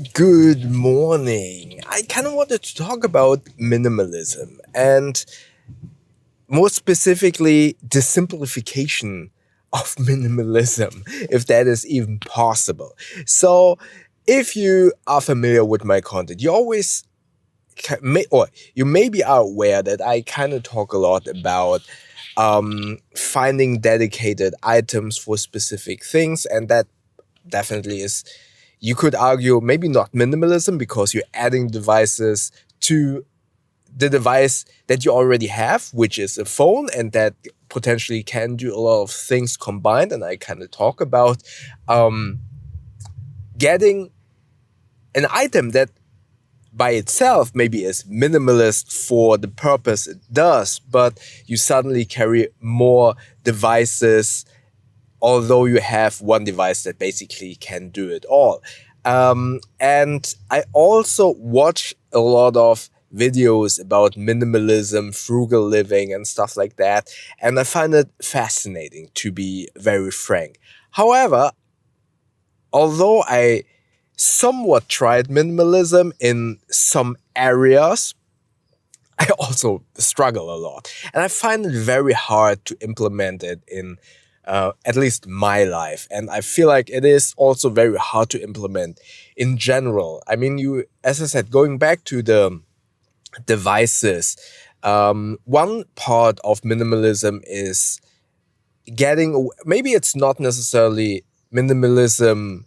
Good morning. I kind of wanted to talk about minimalism and more specifically the simplification of minimalism, if that is even possible. So, if you are familiar with my content, you maybe are aware that I kind of talk a lot about finding dedicated items for specific things, and that definitely is, you could argue, maybe not minimalism because you're adding devices to the device that you already have, which is a phone, and that potentially can do a lot of things combined. And I kind of talk about um, getting an item that by itself maybe is minimalist for the purpose it does, but you suddenly carry more devices, although you have one device that basically can do it all. And I also watch a lot of videos about minimalism, frugal living, and stuff like that. And I find it fascinating, to be very frank. However, although I somewhat tried minimalism in some areas, I also struggle a lot. And I find it very hard to implement it in at least my life. And I feel like it is also very hard to implement in general. I mean, as I said, going back to the devices, one part of minimalism is maybe it's not necessarily minimalism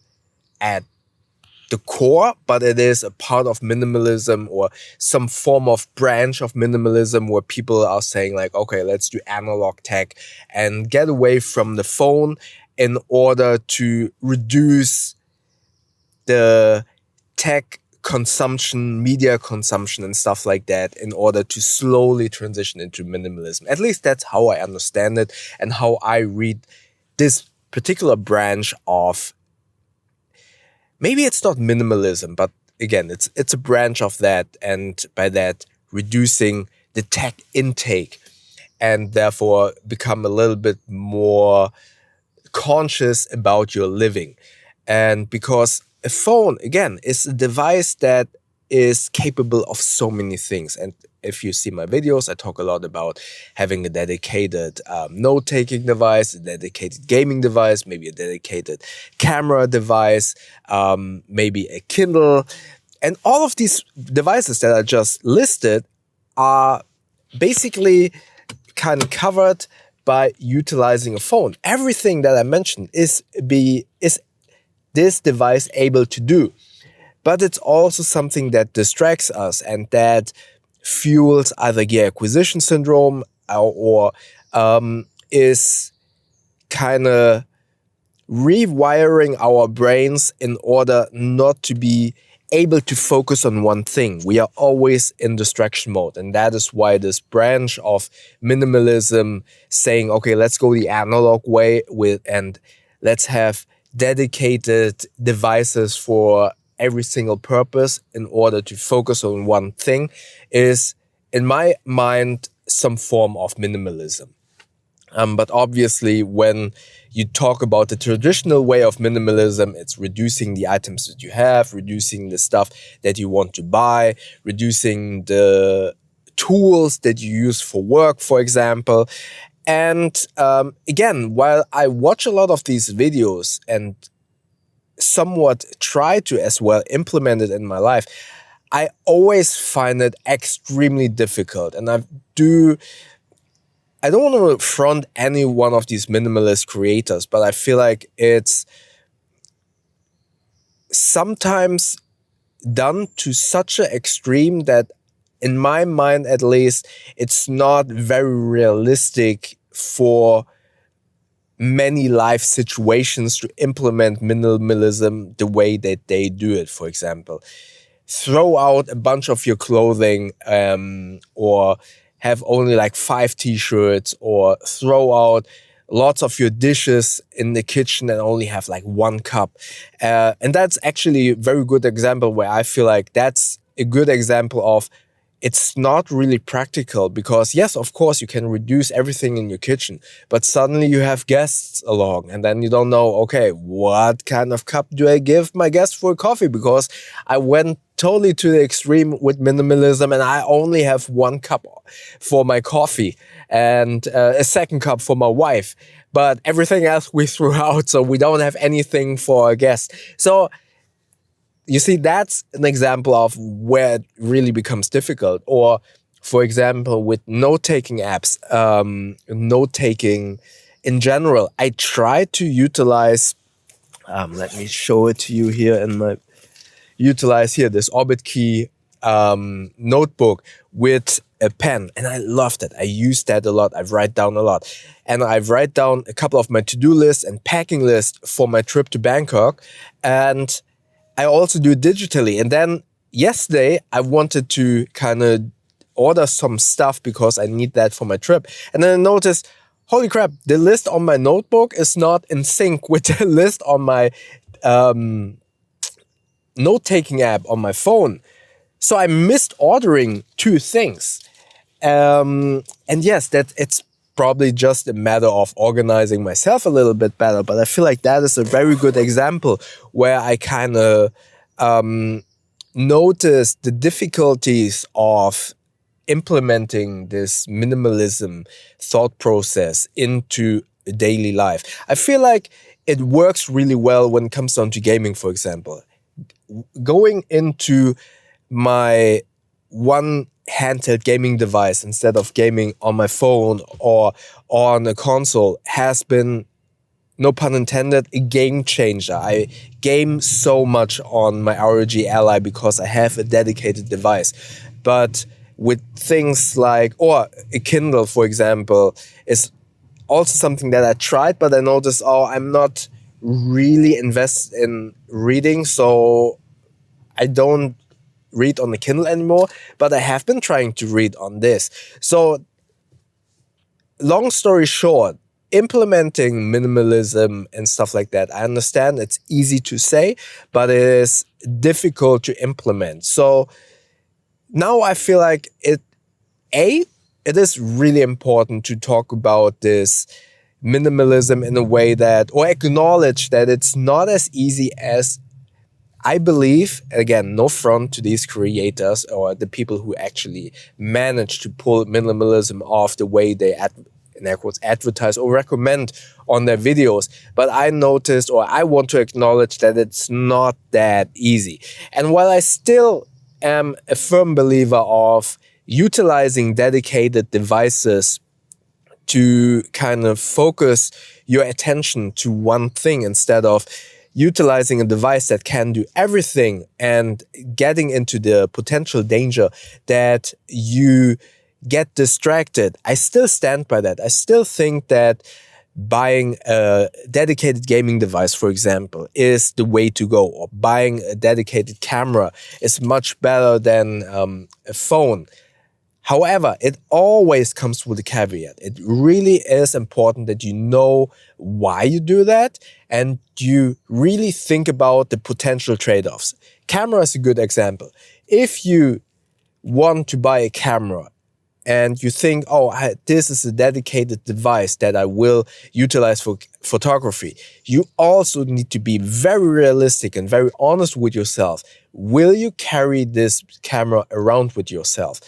at the core, but it is a part of minimalism or some form of branch of minimalism where people are saying like, okay, let's do analog tech and get away from the phone in order to reduce the tech consumption, media consumption, and stuff like that in order to slowly transition into minimalism. At least that's how I understand it and how I read this particular branch of, maybe it's not minimalism, but again, it's a branch of that, and by that reducing the tech intake and therefore become a little bit more conscious about your living. And because a phone, again, is a device that is capable of so many things. And if you see my videos, I talk a lot about having a dedicated note-taking device, a dedicated gaming device, maybe a dedicated camera device, maybe a Kindle. And all of these devices that I just listed are basically kind of covered by utilizing a phone. Everything that I mentioned is this device able to do. But it's also something that distracts us and that fuels either gear acquisition syndrome or is kind of rewiring our brains in order not to be able to focus on one thing. We are always in distraction mode. And that is why this branch of minimalism saying, okay, let's go the analog way and let's have dedicated devices for every single purpose in order to focus on one thing is, in my mind, some form of minimalism. But obviously, when you talk about the traditional way of minimalism, it's reducing the items that you have, reducing the stuff that you want to buy, reducing the tools that you use for work, for example. And again, while I watch a lot of these videos and somewhat try to as well implement it in my life, I always find it extremely difficult. And I don't want to front any one of these minimalist creators, but I feel like it's sometimes done to such an extreme that, in my mind at least, it's not very realistic for many life situations to implement minimalism the way that they do it. For example, throw out a bunch of your clothing or have only like 5 t-shirts, or throw out lots of your dishes in the kitchen and only have like 1 cup. And that's actually a very good example where I feel like that's a good example of it's not really practical because, yes, of course, you can reduce everything in your kitchen, but suddenly you have guests along and then you don't know, okay, what kind of cup do I give my guest for coffee? Because I went totally to the extreme with minimalism and I only have one cup for my coffee and a second cup for my wife. But everything else we threw out, so we don't have anything for our guests. So you see, that's an example of where it really becomes difficult. Or, for example, with note-taking apps, note-taking in general, I try to utilize, let me show it to you here in my, utilize here this Orbit Key notebook with a pen. And I love that. I use that a lot. I write down a lot. And I write down a couple of my to-do lists and packing lists for my trip to Bangkok. And I also do it digitally. And then yesterday I wanted to kind of order some stuff because I need that for my trip. And then I noticed, holy crap, the list on my notebook is not in sync with the list on my note-taking app on my phone. So I missed ordering two things. And yes, that it's probably just a matter of organizing myself a little bit better. But I feel like that is a very good example where I kind of noticed the difficulties of implementing this minimalism thought process into daily life. I feel like it works really well when it comes down to gaming, for example. Going into my one handheld gaming device instead of gaming on my phone or on a console has been, no pun intended, a game changer. I game so much on my ROG Ally because I have a dedicated device. But with things like, or a Kindle, for example, is also something that I tried, but I noticed, oh, I'm not really invested in reading, so I don't read on the Kindle anymore, but I have been trying to read on this. So, long story short, implementing minimalism and stuff like that, I understand it's easy to say, but it is difficult to implement. So now I feel like it is really important to talk about this minimalism in a way that, or acknowledge that it's not as easy as I believe. Again, no front to these creators or the people who actually manage to pull minimalism off the way they in air quotes, advertise or recommend on their videos. But I noticed, or I want to acknowledge, that it's not that easy. And while I still am a firm believer of utilizing dedicated devices to kind of focus your attention to one thing instead of utilizing a device that can do everything and getting into the potential danger that you get distracted, I still stand by that. I still think that buying a dedicated gaming device, for example, is the way to go, or buying a dedicated camera is much better than a phone. However, it always comes with a caveat. It really is important that you know why you do that and you really think about the potential trade-offs. Camera is a good example. If you want to buy a camera and you think, oh, this is a dedicated device that I will utilize for photography, you also need to be very realistic and very honest with yourself. Will you carry this camera around with yourself?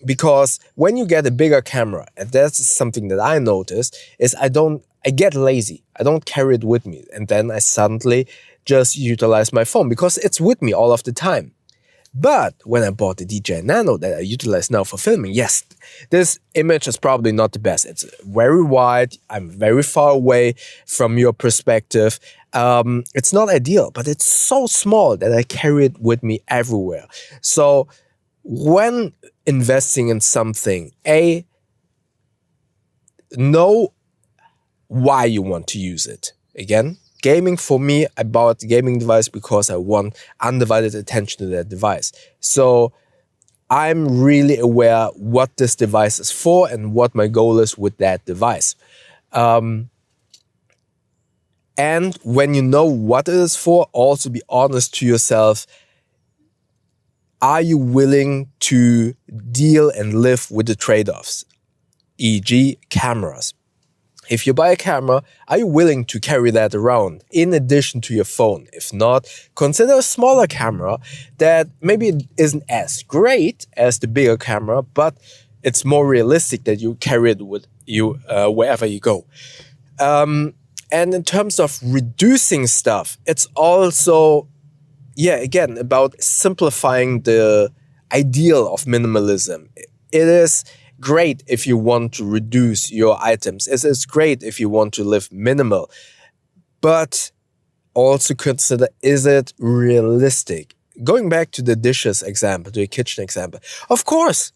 Because when you get a bigger camera, and that's something that I noticed, is I get lazy. I don't carry it with me. And then I suddenly just utilize my phone because it's with me all of the time. But when I bought the DJI Nano that I utilize now for filming, yes, this image is probably not the best. It's very wide. I'm very far away from your perspective. It's not ideal, but it's so small that I carry it with me everywhere. So when investing in something, know why you want to use it. Again, gaming, for me, I bought the gaming device because I want undivided attention to that device. So I'm really aware what this device is for and what my goal is with that device. And when you know what it is for, also be honest to yourself. are you willing to deal and live with the trade-offs, e.g. cameras? If you buy a camera, are you willing to carry that around in addition to your phone? If not, consider a smaller camera that maybe isn't as great as the bigger camera, but it's more realistic that you carry it with you wherever you go. And in terms of reducing stuff, it's also, again, about simplifying the ideal of minimalism. It is great if you want to reduce your items. It is great if you want to live minimal. But also consider, is it realistic? Going back to the dishes example, to the kitchen example, of course,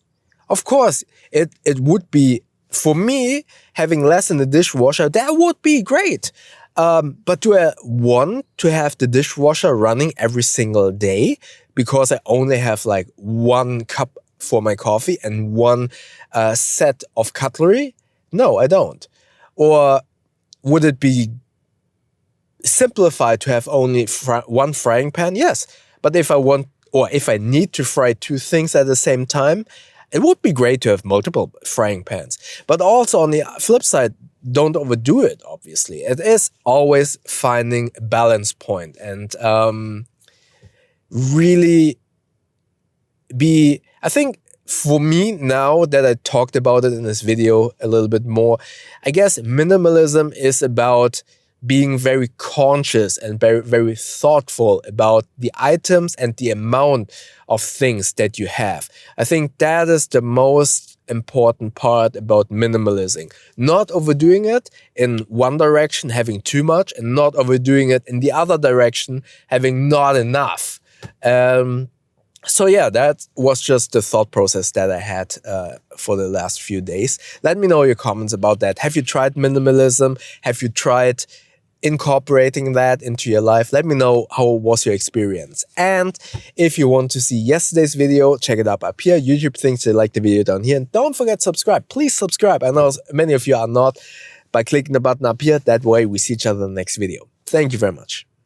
it would be, for me, having less in the dishwasher, that would be great. But do I want to have the dishwasher running every single day because I only have like one cup for my coffee and one set of cutlery? No, I don't. Or would it be simplified to have only one frying pan? Yes. But if I want, or if I need to fry two things at the same time, it would be great to have multiple frying pans. But also on the flip side, don't overdo it, obviously. It is always finding a balance point and really be, I think for me, now that I talked about it in this video a little bit more, I guess minimalism is about being very conscious and very, very thoughtful about the items and the amount of things that you have. I think that is the most important part about minimalism. Not overdoing it in one direction, having too much, and not overdoing it in the other direction, having not enough. So yeah, that was just the thought process that I had for the last few days. Let me know your comments about that. Have you tried minimalism? Have you tried incorporating that into your life? Let me know how was your experience. And if you want to see yesterday's video, check it up here. YouTube thinks you like the video down here. And don't forget to subscribe. Please subscribe. I know many of you are not, by clicking the button up here. That way we see each other in the next video. Thank you very much.